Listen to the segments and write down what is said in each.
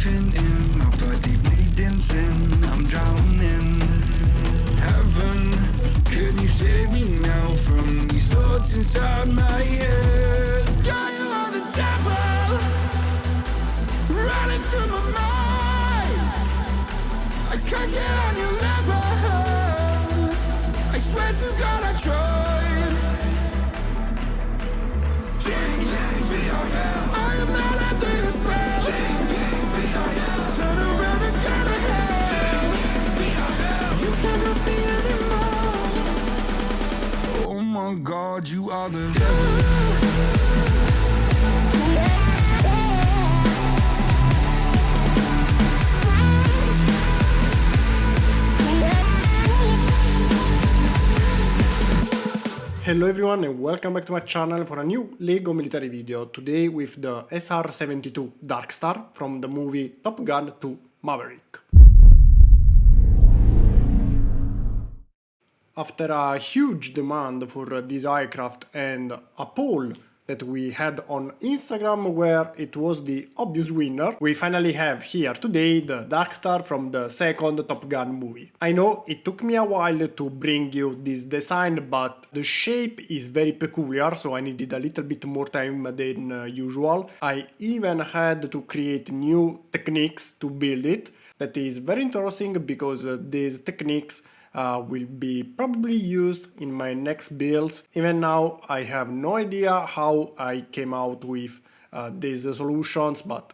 Diving in, my body bleeding sin. I'm drowning. Heaven, can you save me now from these thoughts inside my head? Yeah, you are the devil running through my mind. I can't get on your level. I swear to God I tried. I am not under your spell. Turn around and turn ahead. You can't help me anymore. Oh my God, you are the devil. Hello everyone and welcome back to my channel for a new LEGO military video, today with the SR-72 DARKSTAR from the movie Top Gun 2 Maverick. After a huge demand for this aircraft and a poll that we had on Instagram where it was the obvious winner, we finally have here today the DARKSTAR from the second Top Gun movie. I know it took me a while to bring you this design, but the shape is very peculiar, so I needed a little bit more time than usual. I even had to create new techniques to build it. That is very interesting because these techniques will be probably used in my next builds. Even now I have no idea how I came out with these solutions, but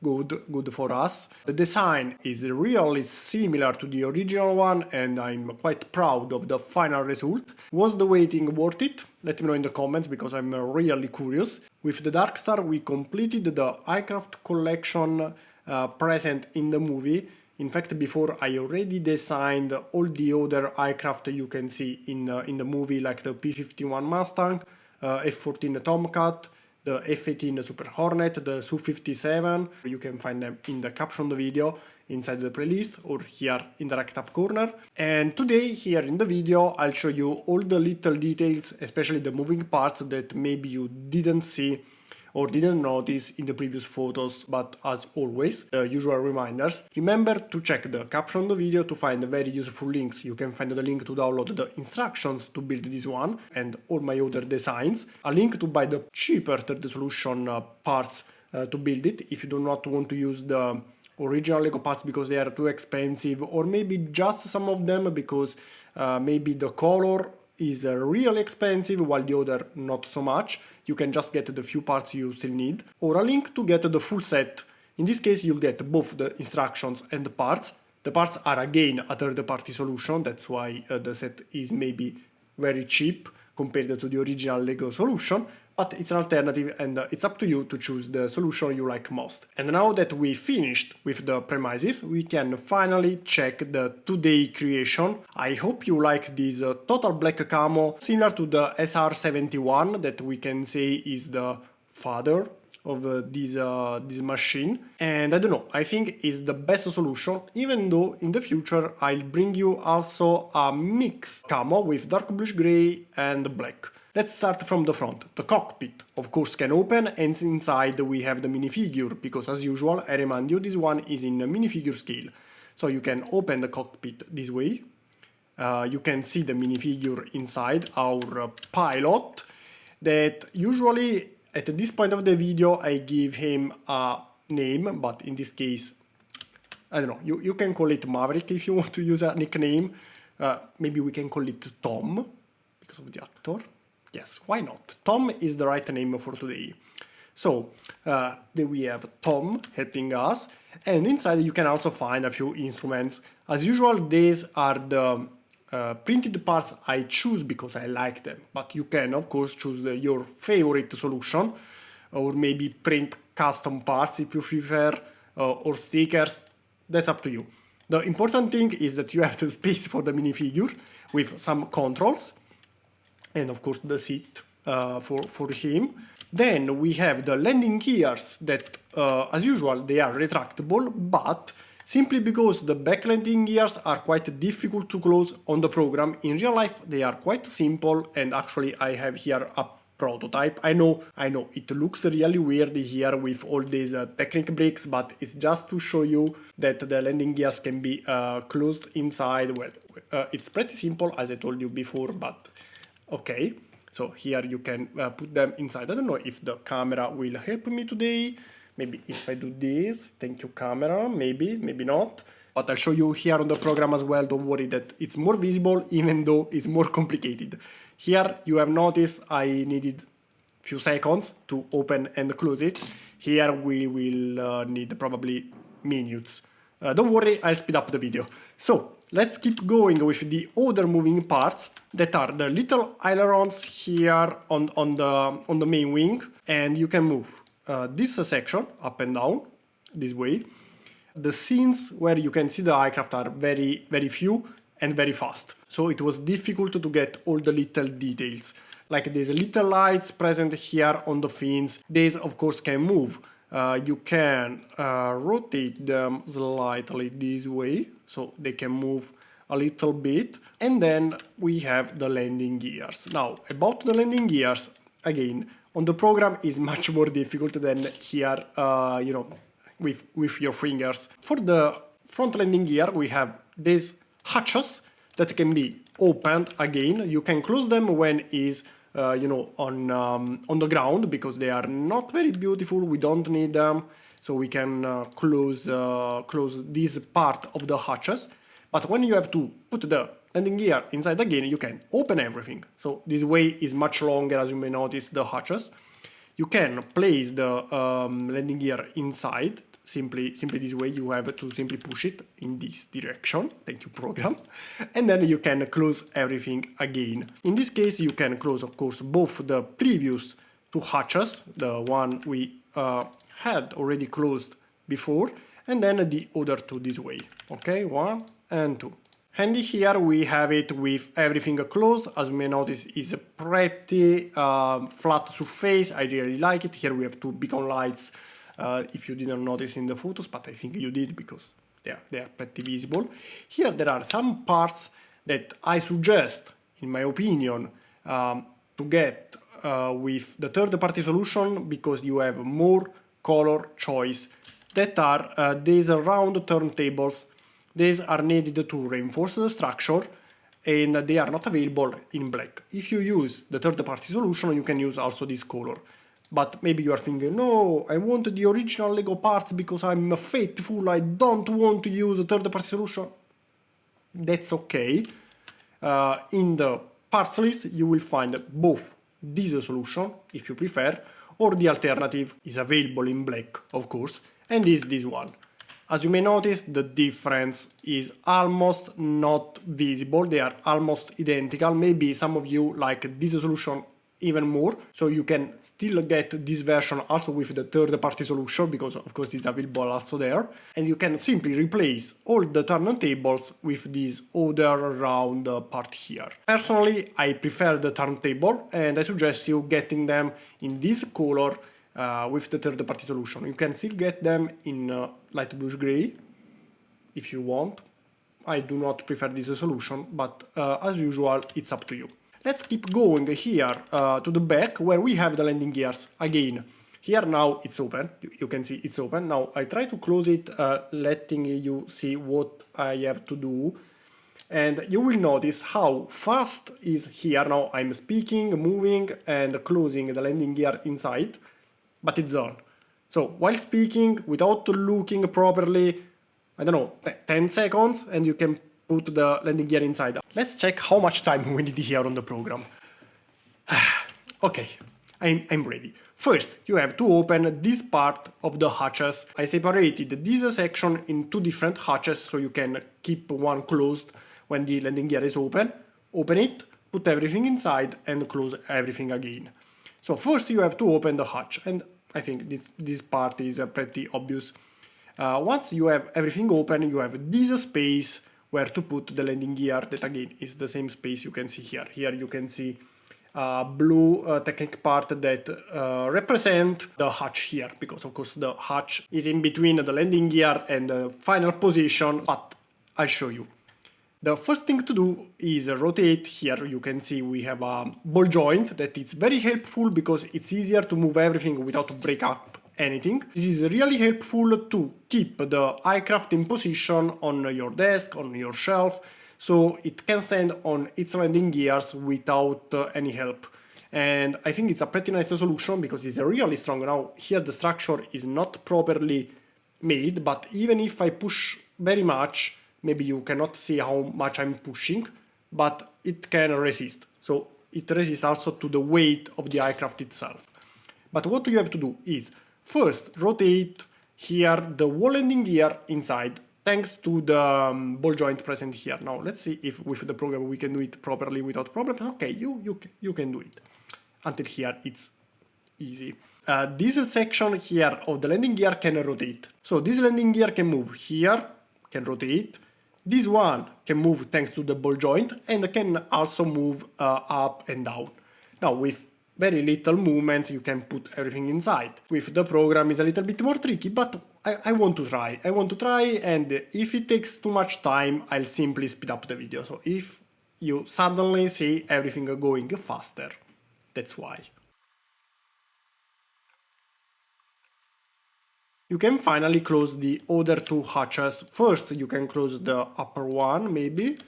good for us. The design is really similar to the original one and I'm quite proud of the final result. Was the waiting worth it? Let me know in the comments because I'm really curious. With the DARKSTAR we completed the aircraft collection present in the movie. In fact, before I already designed all the other aircraft you can see in the movie, like the P-51 Mustang, F-14 Tomcat, the F-18 Super Hornet, the Su-57. You can find them in the caption of the video, inside the playlist, or here in the right top corner. And today, here in the video, I'll show you all the little details, especially the moving parts that maybe you didn't see or didn't notice in the previous photos, but as always, the usual reminders. Remember to check the caption of the video to find very useful links. You can find the link to download the instructions to build this one and all my other designs, a link to buy the cheaper third solution parts to build it if you do not want to use the original LEGO parts because they are too expensive, or maybe just some of them because maybe the color is really expensive while the other not so much. You can just get the few parts you still need, or a link to get the full set. In this case you'll get both the instructions and the parts. The parts are again a third-party solution, that's why the set is maybe very cheap compared to the original LEGO solution, but it's an alternative and it's up to you to choose the solution you like most. And now that we finished with the premises, we can finally check the today creation. I hope you like this total black camo, similar to the SR-71 that we can say is the father of this machine, and I don't know, I think it's the best solution, even though in the future I'll bring you also a mix camo with dark bluish gray and black. Let's start from the front. The cockpit, of course, can open, and inside we have the minifigure, because as usual, I remind you, this one is in minifigure scale. So you can open the cockpit this way. You can see the minifigure inside, our pilot, that usually at this point of the video I give him a name, but in this case, I don't know, you can call it Maverick if you want to use a nickname. Maybe we can call it Tom, because of the actor. Yes, why not? Tom is the right name for today. So, then we have Tom helping us, and inside you can also find a few instruments. As usual, these are the printed parts I choose because I like them, but you can of course choose your favorite solution, or maybe print custom parts if you prefer, or stickers. That's up to you. The important thing is that you have the space for the minifigure with some controls, and of course the seat for him. Then we have the landing gears that, as usual, they are retractable, but simply because the back landing gears are quite difficult to close on the program, in real life they are quite simple, and actually I have here a prototype. I know, it looks really weird here with all these Technic bricks, but it's just to show you that the landing gears can be closed inside. Well, it's pretty simple, as I told you before, but okay. So here you can put them inside. I don't know if the camera will help me today. Maybe if I do this, thank you camera, maybe not. But I'll show you here on the program as well, don't worry that it's more visible even though it's more complicated. Here you have noticed I needed few seconds to open and close it. Here we will need probably minutes. Don't worry, I'll speed up the video. So let's keep going with the other moving parts that are the little ailerons here on the main wing, and you can move this section up and down this way. The scenes where you can see the aircraft are very few and very fast, so it was difficult to get all the little details. Like these little lights present here on the fins, these of course can move. You can rotate them slightly this way, so they can move a little bit. And then we have the landing gears. Now, about the landing gears, again, on the program is much more difficult than here, you know, with your fingers. For the front landing gear, we have these hatches that can be opened again. You can close them when is you know, on the ground, because they are not very beautiful. We don't need them, so we can close this part of the hatches. But when you have to put the landing gear inside again, you can open everything. So this way is much longer, as you may notice, the hatches. You can place the landing gear inside. Simply this way. You have to simply push it in this direction. Thank you, program. And then you can close everything again. In this case, you can close, of course, both the previous two hatches, the one we had already closed before, and then the other two this way. Okay, 1 and 2. And here we have it with everything closed. As you may notice, it's a pretty flat surface. I really like it. Here we have two beacon lights. If you didn't notice in the photos, but I think you did because they are pretty visible. Here there are some parts that I suggest, in my opinion, to get with the third-party solution, because you have more color choice. That are these round turntables. These are needed to reinforce the structure, and they are not available in black. If you use the third-party solution, you can use also this color. But maybe you are thinking, no, I want the original Lego parts because I'm faithful, I don't want to use a third-party solution. That's okay. In the parts list, you will find both this solution, if you prefer, or the alternative is available in black, of course, and is this one. As you may notice, the difference is almost not visible. They are almost identical. Maybe some of you like this solution even more, so you can still get this version also with the third-party solution, because of course it's available also there, and you can simply replace all the turntables with this other round part here. Personally, I prefer the turntable, and I suggest you getting them in this color with the third-party solution. You can still get them in light bluish gray if you want. I do not prefer this solution, but as usual, it's up to you. Let's keep going here to the back, where we have the landing gears again. Here now it's open, you can see it's open. Now I try to close it, letting you see what I have to do. And you will notice how fast is here. Now I'm speaking, moving and closing the landing gear inside, but it's done. So while speaking, without looking properly, I don't know, 10 seconds, and you can put the landing gear inside. Let's check how much time we need here on the program. Okay, I'm ready. First, you have to open this part of the hatches. I separated this section in two different hatches, so you can keep one closed when the landing gear is open. Open it, put everything inside, and close everything again. So first you have to open the hatch, and I think this part is pretty obvious. Once you have everything open, you have this space where to put the landing gear, that again is the same space you can see here. Here you can see blue Technic part that represent the hatch here, because of course the hatch is in between the landing gear and the final position, but I'll show you. The first thing to do is rotate. Here you can see we have a ball joint that is very helpful because it's easier to move everything without break up anything. This is really helpful to keep the aircraft in position on your desk, on your shelf, so it can stand on its landing gears without any help. And I think it's a pretty nice solution because it's really strong. Now here the structure is not properly made, but even if I push very much, maybe you cannot see how much I'm pushing, but it can resist. So it resists also to the weight of the aircraft itself. But what you have to do is first rotate here the whole landing gear inside, thanks to the ball joint present here. Now let's see if with the program we can do it properly without problem. Okay, you can do it. Until here it's easy. This section here of the landing gear can rotate. So this landing gear can move here, can rotate. This one can move thanks to the ball joint and can also move up and down. Now with very little movements you can put everything inside. With the program is a little bit more tricky, but I want to try. I want to try, and if it takes too much time, I'll simply speed up the video. So if you suddenly see everything going faster, that's why. You can finally close the other two hatches. First, you can close the upper one, maybe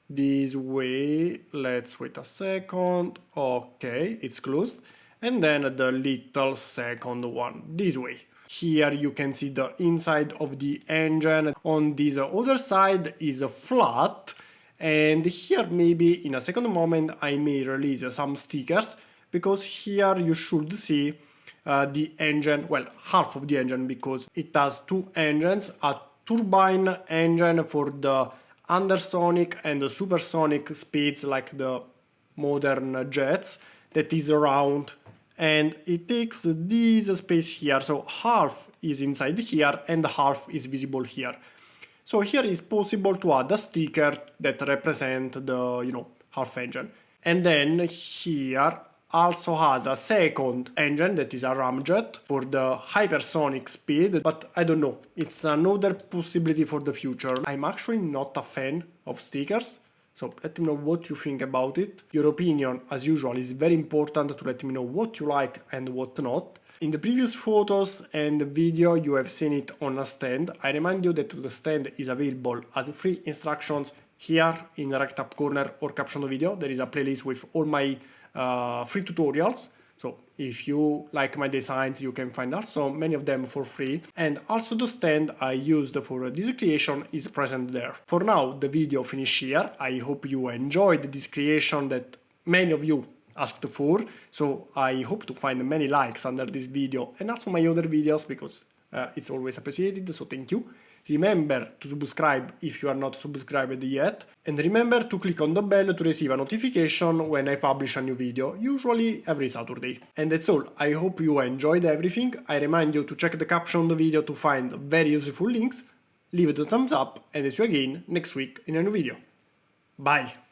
this way. Let's wait a second. Okay, it's closed. And then the little second one, this way. Here you can see the inside of the engine. On this other side is flat. And here maybe in a second moment I may release some stickers, because here you should see the engine, well, half of the engine, because it has two engines, a turbine engine for the undersonic and the supersonic speeds like the modern jets, that is round, and it takes this space here, so half is inside here and half is visible here. So here is possible to add a sticker that represent the, half engine. And then here also has a second engine that is a ramjet for the hypersonic speed, but I don't know, it's another possibility for the future. I'm actually not a fan of stickers, so let me know what you think about it. Your opinion, as usual, is very important to let me know what you like and what not. In the previous photos and video you have seen it on a stand. I remind you that the stand is available as free instructions here in the right top corner or caption video. There is a playlist with all my free tutorials, so if you like my designs you can find also many of them for free, and also the stand I used for this creation is present there. For now the video finished here. I hope you enjoyed this creation that many of you asked for, so I hope to find many likes under this video and also my other videos, because it's always appreciated, so thank you. Remember to subscribe if you are not subscribed yet, and remember to click on the bell to receive a notification when I publish a new video, usually every Saturday. And that's all. I hope you enjoyed everything. I remind you to check the caption of the video to find very useful links. Leave it a thumbs up, and see you again next week in a new video. Bye!